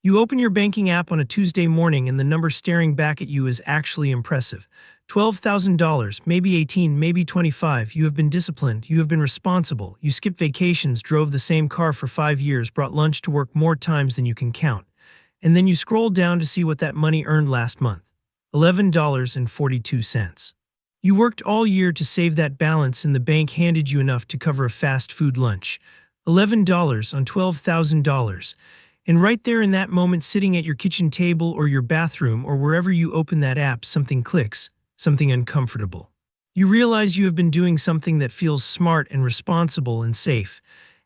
You open your banking app on a Tuesday morning and the number staring back at you is actually impressive. $12,000, maybe 18, maybe 25. You have been disciplined, you have been responsible, you skipped vacations, drove the same car for 5 years, brought lunch to work more times than you can count. And then you scroll down to see what that money earned last month. $11.42. You worked all year to save that balance and the bank handed you enough to cover a fast food lunch. $11 on $12,000. And right there in that moment, sitting at your kitchen table or your bathroom or wherever you open that app, something clicks, something uncomfortable. You realize you have been doing something that feels smart and responsible and safe,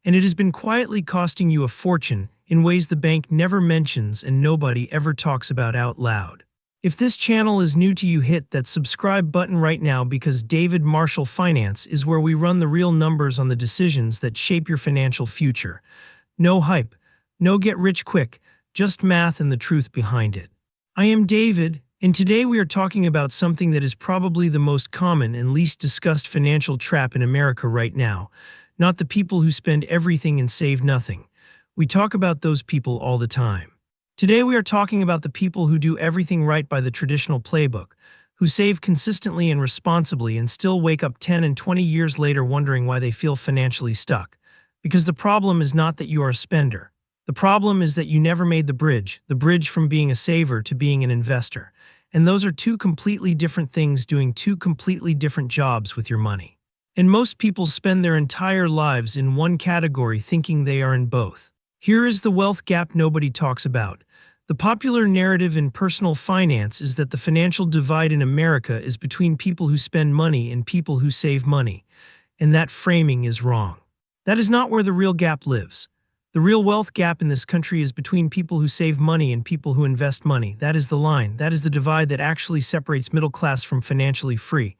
and it has been quietly costing you a fortune in ways the bank never mentions and nobody ever talks about out loud. If this channel is new to you, hit that subscribe button right now, because David Marshall Finance is where we run the real numbers on the decisions that shape your financial future. No hype. No get rich quick, just math and the truth behind it. I am David, and today we are talking about something that is probably the most common and least discussed financial trap in America right now. Not the people who spend everything and save nothing. We talk about those people all the time. Today we are talking about the people who do everything right by the traditional playbook, who save consistently and responsibly and still wake up 10 and 20 years later wondering why they feel financially stuck. Because the problem is not that you are a spender. The problem is that you never made the bridge from being a saver to being an investor. And those are two completely different things, doing two completely different jobs with your money. And most people spend their entire lives in one category thinking they are in both. Here is the wealth gap nobody talks about. The popular narrative in personal finance is that the financial divide in America is between people who spend money and people who save money. And that framing is wrong. That is not where the real gap lives. The real wealth gap in this country is between people who save money and people who invest money. That is the line. That is the divide that actually separates middle class from financially free.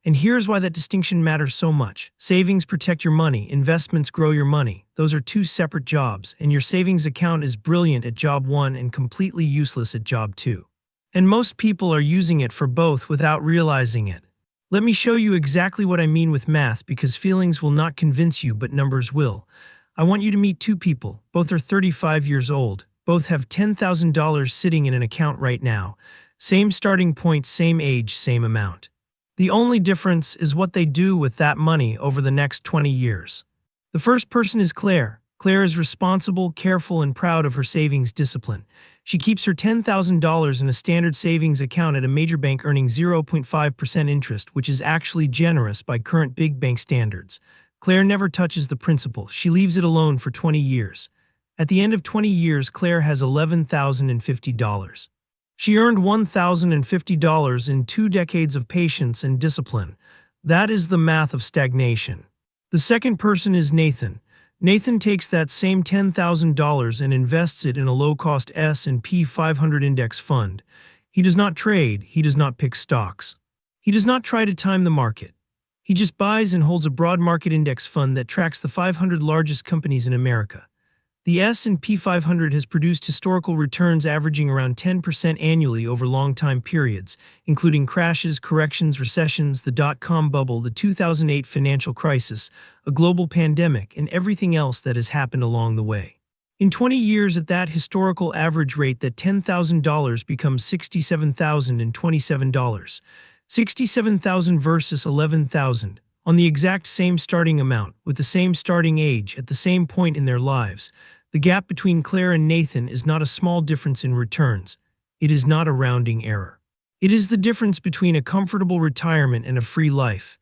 And here's why that distinction matters so much. Savings protect your money. Investments grow your money. Those are two separate jobs, and your savings account is brilliant at job one and completely useless at job two. And most people are using it for both without realizing it. Let me show you exactly what I mean with math, because feelings will not convince you, but numbers will. I want you to meet two people. Both are 35 years old. Both have $10,000 sitting in an account right now. Same starting point, same age, same amount. The only difference is what they do with that money over the next 20 years. The first person is Claire. Claire is responsible, careful, and proud of her savings discipline. She keeps her $10,000 in a standard savings account at a major bank, earning 0.5% interest, which is actually generous by current big bank standards. Claire never touches the principal. She leaves it alone for 20 years. At the end of 20 years, Claire has $11,050. She earned $1,050 in 2 decades of patience and discipline. That is the math of stagnation. The second person is Nathan. Nathan takes that same $10,000 and invests it in a low-cost S&P 500 index fund. He does not trade. He does not pick stocks. He does not try to time the market. He just buys and holds a broad market index fund that tracks the 500 largest companies in America. The S&P 500 has produced historical returns averaging around 10% annually over long time periods, including crashes, corrections, recessions, the dot-com bubble, the 2008 financial crisis, a global pandemic, and everything else that has happened along the way. In 20 years, at that historical average rate, that $10,000 becomes $67,027. $67,000 versus $11,000, on the exact same starting amount, with the same starting age, at the same point in their lives. The gap between Claire and Nathan is not a small difference in returns. It is not a rounding error. It is the difference between a comfortable retirement and a free life.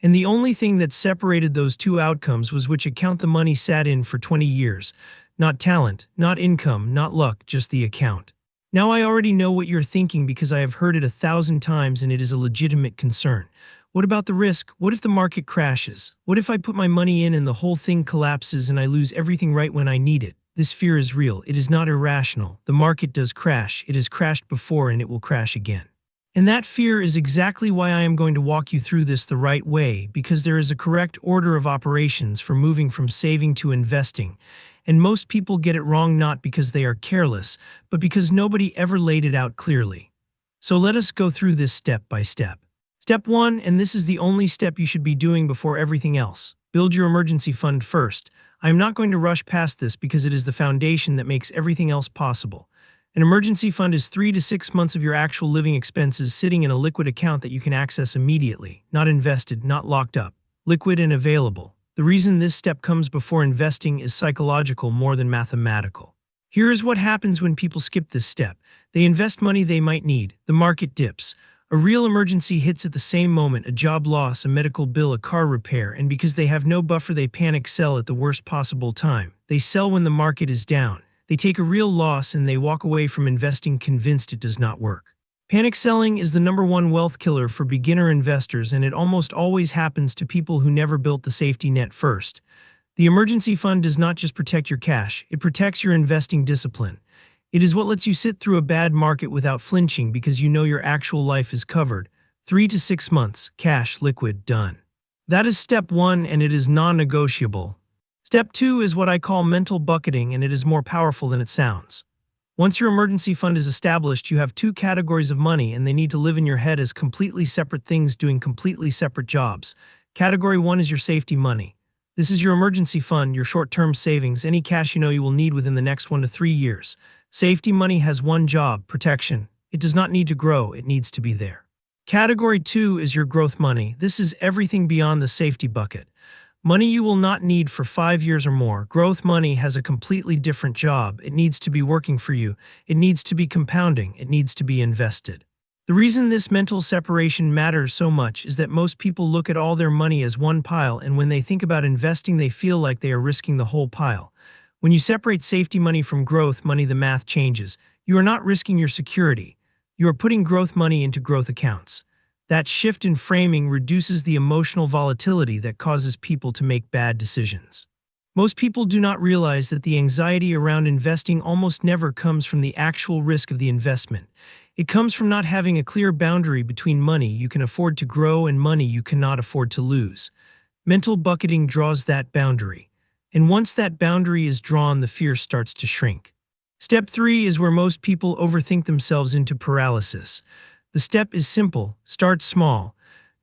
And the only thing that separated those two outcomes was which account the money sat in for 20 years. Not talent, not income, not luck, just the account. Now I already know what you're thinking, because I have heard it 1,000 times and it is a legitimate concern. What about the risk? What if the market crashes? What if I put my money in and the whole thing collapses and I lose everything right when I need it? This fear is real. It is not irrational. The market does crash. It has crashed before and it will crash again. And that fear is exactly why I am going to walk you through this the right way, because there is a correct order of operations for moving from saving to investing. And most people get it wrong, not because they are careless, but because nobody ever laid it out clearly. So let us go through this step by step. Step 1, and this is the only step you should be doing before everything else. Build your emergency fund first. I am not going to rush past this because it is the foundation that makes everything else possible. An emergency fund is 3 to 6 months of your actual living expenses sitting in a liquid account that you can access immediately, not invested, not locked up, liquid and available. The reason this step comes before investing is psychological more than mathematical. Here is what happens when people skip this step. They invest money they might need, the market dips. A real emergency hits at the same moment, a job loss, a medical bill, a car repair, and because they have no buffer, they panic sell at the worst possible time. They sell when the market is down. They take a real loss and they walk away from investing convinced it does not work. Panic selling is the #1 wealth killer for beginner investors, and it almost always happens to people who never built the safety net first. The emergency fund does not just protect your cash, it protects your investing discipline. It is what lets you sit through a bad market without flinching because you know your actual life is covered. 3 to 6 months, cash, liquid, done. That is step one, and it is non-negotiable. Step two is what I call mental bucketing, and it is more powerful than it sounds. Once your emergency fund is established, you have two categories of money, and they need to live in your head as completely separate things doing completely separate jobs. Category one is your safety money. This is your emergency fund, your short-term savings, any cash you know you will need within the next 1 to 3 years. Safety money has one job, protection. It does not need to grow, it needs to be there. Category two is your growth money. This is everything beyond the safety bucket. Money you will not need for 5 years or more. Growth money has a completely different job. It needs to be working for you. It needs to be compounding. It needs to be invested. The reason this mental separation matters so much is that most people look at all their money as one pile, and when they think about investing, they feel like they are risking the whole pile. When you separate safety money from growth money, the math changes. You are not risking your security. You are putting growth money into growth accounts. That shift in framing reduces the emotional volatility that causes people to make bad decisions. Most people do not realize that the anxiety around investing almost never comes from the actual risk of the investment. It comes from not having a clear boundary between money you can afford to grow and money you cannot afford to lose. Mental bucketing draws that boundary. And once that boundary is drawn, the fear starts to shrink. Step three is where most people overthink themselves into paralysis. The step is simple: start small.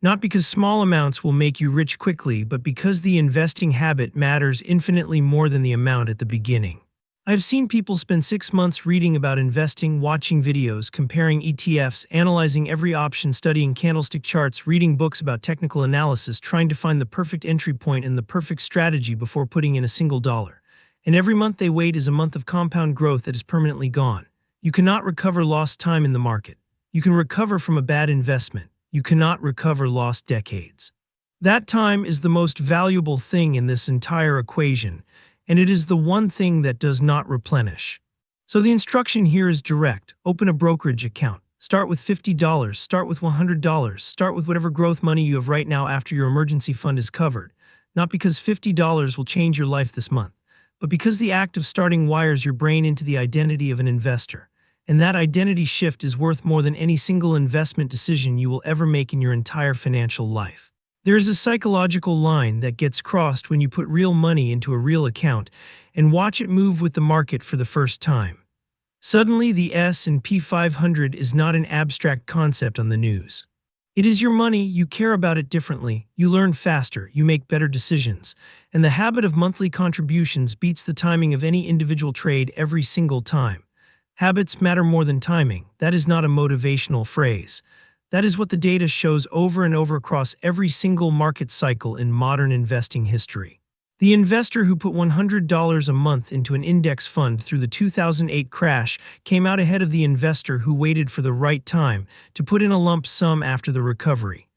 Not because small amounts will make you rich quickly, but because the investing habit matters infinitely more than the amount at the beginning. I've seen people spend 6 months reading about investing, watching videos, comparing ETFs, analyzing every option, studying candlestick charts, reading books about technical analysis, trying to find the perfect entry point and the perfect strategy before putting in a single dollar. And every month they wait is a month of compound growth that is permanently gone. You cannot recover lost time in the market. You can recover from a bad investment. You cannot recover lost decades. That time is the most valuable thing in this entire equation, and it is the one thing that does not replenish. So the instruction here is direct. Open a brokerage account. Start with $50, start with $100, start with whatever growth money you have right now after your emergency fund is covered. Not because $50 will change your life this month, but because the act of starting wires your brain into the identity of an investor. And that identity shift is worth more than any single investment decision you will ever make in your entire financial life. There is a psychological line that gets crossed when you put real money into a real account and watch it move with the market for the first time. Suddenly, the S&P 500 is not an abstract concept on the news. It is your money. You care about it differently, you learn faster, you make better decisions, and the habit of monthly contributions beats the timing of any individual trade every single time. Habits matter more than timing. That is not a motivational phrase. That is what the data shows over and over across every single market cycle in modern investing history. The investor who put $100 a month into an index fund through the 2008 crash came out ahead of the investor who waited for the right time to put in a lump sum after the recovery.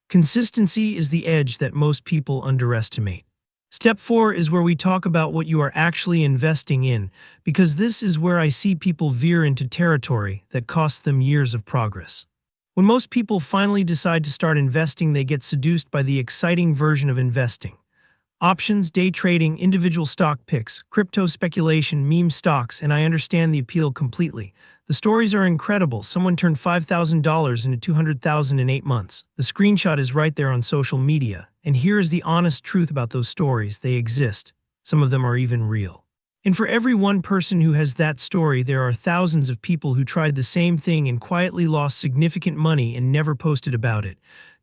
Consistency is the edge that most people underestimate. Step 4 is where we talk about what you are actually investing in, because this is where I see people veer into territory that costs them years of progress. When most people finally decide to start investing, they get seduced by the exciting version of investing. Options, day trading, individual stock picks, crypto speculation, meme stocks, and I understand the appeal completely. The stories are incredible. Someone turned $5,000 into $200,000 in 8 months. The screenshot is right there on social media. And here is the honest truth about those stories: they exist. Some of them are even real. And for every one person who has that story, there are thousands of people who tried the same thing and quietly lost significant money and never posted about it.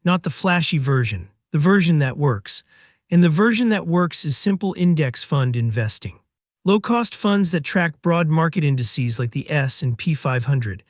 Not the flashy version, the version that works. And the version that works is simple index fund investing. Low-cost funds that track broad market indices like the S&P 500.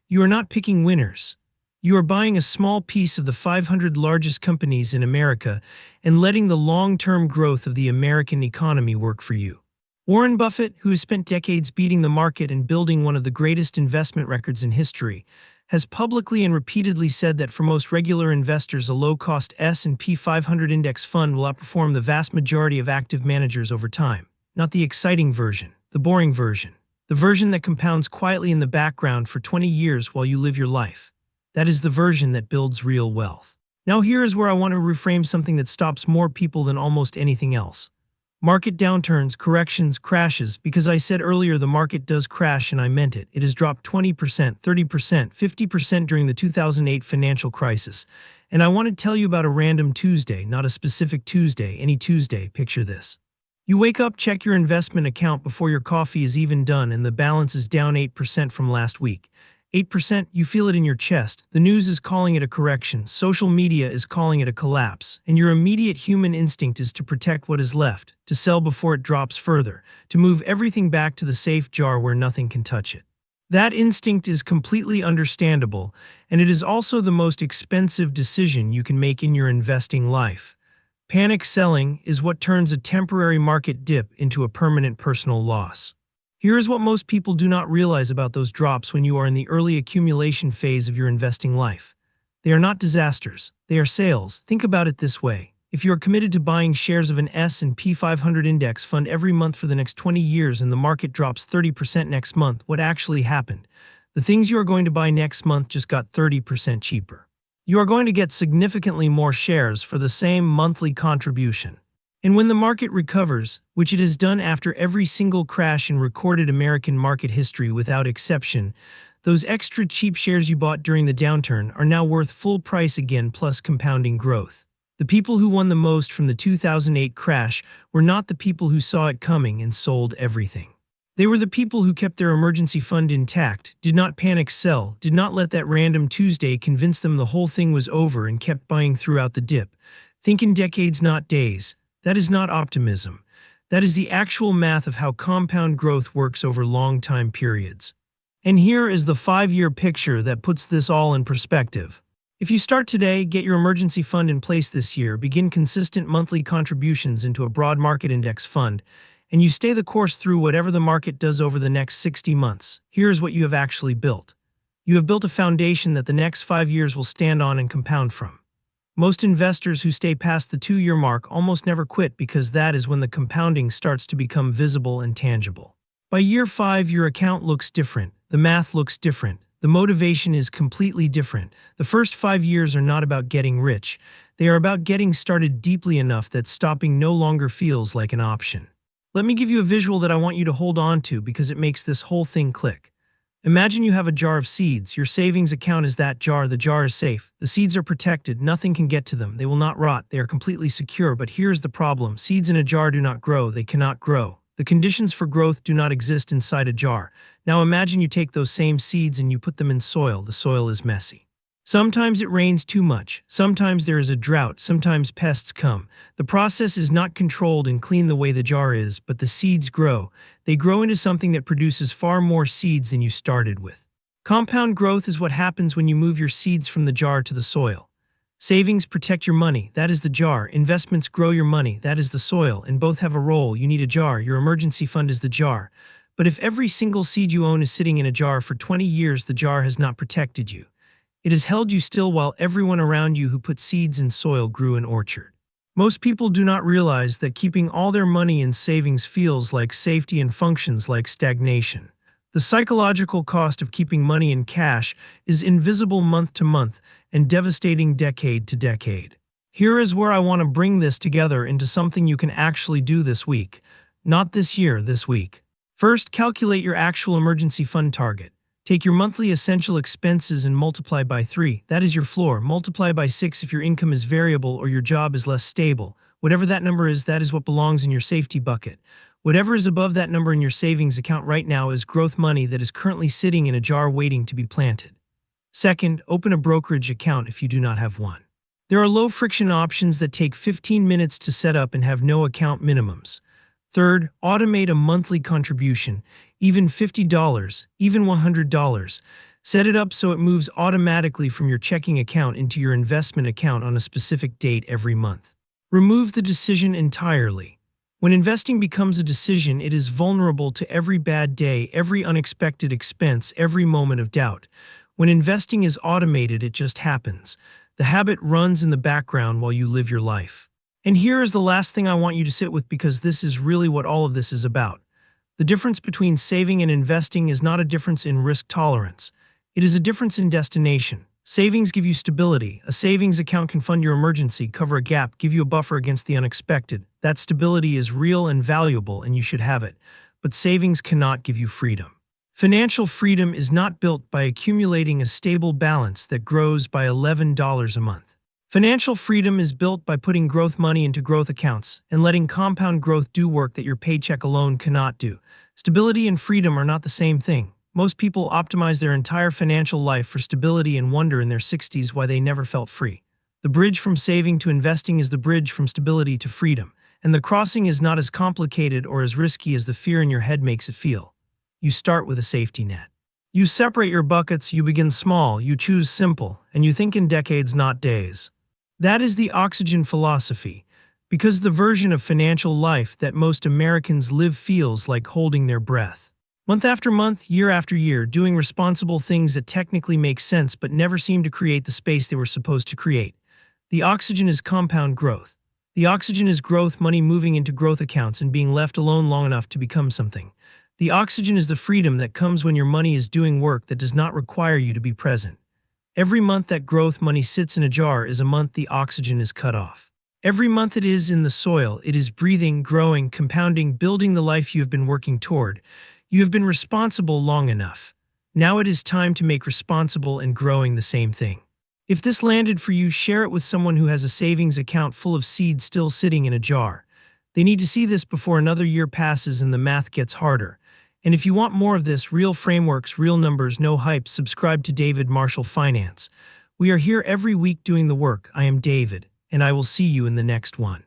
You are not picking winners. You are buying a small piece of the 500 largest companies in America and letting the long-term growth of the American economy work for you. Warren Buffett, who has spent decades beating the market and building one of the greatest investment records in history, has publicly and repeatedly said that for most regular investors, a low-cost S&P 500 index fund will outperform the vast majority of active managers over time. Not the exciting version, the boring version, the version that compounds quietly in the background for 20 years while you live your life. That is the version that builds real wealth. Now here is where I want to reframe something that stops more people than almost anything else. Market downturns, corrections, crashes, because I said earlier the market does crash and I meant it. It has dropped 20%, 30%, 50% during the 2008 financial crisis. And I want to tell you about a random Tuesday, not a specific Tuesday, any Tuesday. Picture this. You wake up, check your investment account before your coffee is even done, and the balance is down 8% from last week. 8%, you feel it in your chest. The news is calling it a correction, social media is calling it a collapse, and your immediate human instinct is to protect what is left, to sell before it drops further, to move everything back to the safe jar where nothing can touch it. That instinct is completely understandable, and it is also the most expensive decision you can make in your investing life. Panic selling is what turns a temporary market dip into a permanent personal loss. Here is what most people do not realize about those drops when you are in the early accumulation phase of your investing life. They are not disasters, they are sales. Think about it this way. If you are committed to buying shares of an S&P 500 index fund every month for the next 20 years and the market drops 30% next month, what actually happened? The things you are going to buy next month just got 30% cheaper. You are going to get significantly more shares for the same monthly contribution. And when the market recovers, which it has done after every single crash in recorded American market history without exception, those extra cheap shares you bought during the downturn are now worth full price again plus compounding growth. The people who won the most from the 2008 crash were not the people who saw it coming and sold everything. They were the people who kept their emergency fund intact, did not panic sell, did not let that random Tuesday convince them the whole thing was over and kept buying throughout the dip. Think in decades, not days. That is not optimism. That is the actual math of how compound growth works over long time periods. And here is the 5-year picture that puts this all in perspective. If you start today, get your emergency fund in place this year, begin consistent monthly contributions into a broad market index fund, and you stay the course through whatever the market does over the next 60 months, here's what you have actually built. You have built a foundation that the next 5 years will stand on and compound from. Most investors who stay past the 2-year mark almost never quit because that is when the compounding starts to become visible and tangible. By year 5, your account looks different, the math looks different, the motivation is completely different. The first 5 years are not about getting rich, they are about getting started deeply enough that stopping no longer feels like an option. Let me give you a visual that I want you to hold on to because it makes this whole thing click. Imagine you have a jar of seeds. Your savings account is that jar. The jar is safe. The seeds are protected. Nothing can get to them. They will not rot. They are completely secure. But here's the problem. Seeds in a jar do not grow. They cannot grow. The conditions for growth do not exist inside a jar. Now imagine you take those same seeds and you put them in soil. The soil is messy. Sometimes it rains too much. Sometimes there is a drought. Sometimes pests come. The process is not controlled and clean the way the jar is, but the seeds grow. They grow into something that produces far more seeds than you started with. Compound growth is what happens when you move your seeds from the jar to the soil. Savings protect your money. That is the jar. Investments grow your money. That is the soil. And both have a role. You need a jar. Your emergency fund is the jar. But if every single seed you own is sitting in a jar for 20 years, the jar has not protected you. It has held you still while everyone around you who put seeds in soil grew an orchard. Most people do not realize that keeping all their money in savings feels like safety and functions like stagnation. The psychological cost of keeping money in cash is invisible month to month and devastating decade to decade. Here is where I want to bring this together into something you can actually do this week. Not this year, this week. First, calculate your actual emergency fund target. Take your monthly essential expenses and multiply by 3. That is your floor. Multiply by 6 if your income is variable or your job is less stable. Whatever that number is, that is what belongs in your safety bucket. Whatever is above that number in your savings account right now is growth money that is currently sitting in a jar waiting to be planted. Second, open a brokerage account if you do not have one. There are low-friction options that take 15 minutes to set up and have no account minimums. Third, automate a monthly contribution, even $50, even $100. Set it up so it moves automatically from your checking account into your investment account on a specific date every month. Remove the decision entirely. When investing becomes a decision, it is vulnerable to every bad day, every unexpected expense, every moment of doubt. When investing is automated, it just happens. The habit runs in the background while you live your life. And here is the last thing I want you to sit with, because this is really what all of this is about. The difference between saving and investing is not a difference in risk tolerance. It is a difference in destination. Savings give you stability. A savings account can fund your emergency, cover a gap, give you a buffer against the unexpected. That stability is real and valuable, and you should have it. But savings cannot give you freedom. Financial freedom is not built by accumulating a stable balance that grows by $11 a month. Financial freedom is built by putting growth money into growth accounts and letting compound growth do work that your paycheck alone cannot do. Stability and freedom are not the same thing. Most people optimize their entire financial life for stability and wonder in their 60s why they never felt free. The bridge from saving to investing is the bridge from stability to freedom, and the crossing is not as complicated or as risky as the fear in your head makes it feel. You start with a safety net. You separate your buckets, you begin small, you choose simple, and you think in decades, not days. That is the oxygen philosophy, because the version of financial life that most Americans live feels like holding their breath. Month after month, year after year, doing responsible things that technically make sense but never seem to create the space they were supposed to create. The oxygen is compound growth. The oxygen is growth money moving into growth accounts and being left alone long enough to become something. The oxygen is the freedom that comes when your money is doing work that does not require you to be present. Every month that growth money sits in a jar is a month the oxygen is cut off. Every month it is in the soil, it is breathing, growing, compounding, building the life you have been working toward. You have been responsible long enough. Now it is time to make responsible and growing the same thing. If this landed for you, share it with someone who has a savings account full of seeds still sitting in a jar. They need to see this before another year passes and the math gets harder. And if you want more of this, real frameworks, real numbers, no hype, subscribe to David Marshall Finance. We are here every week doing the work. I am David, and I will see you in the next one.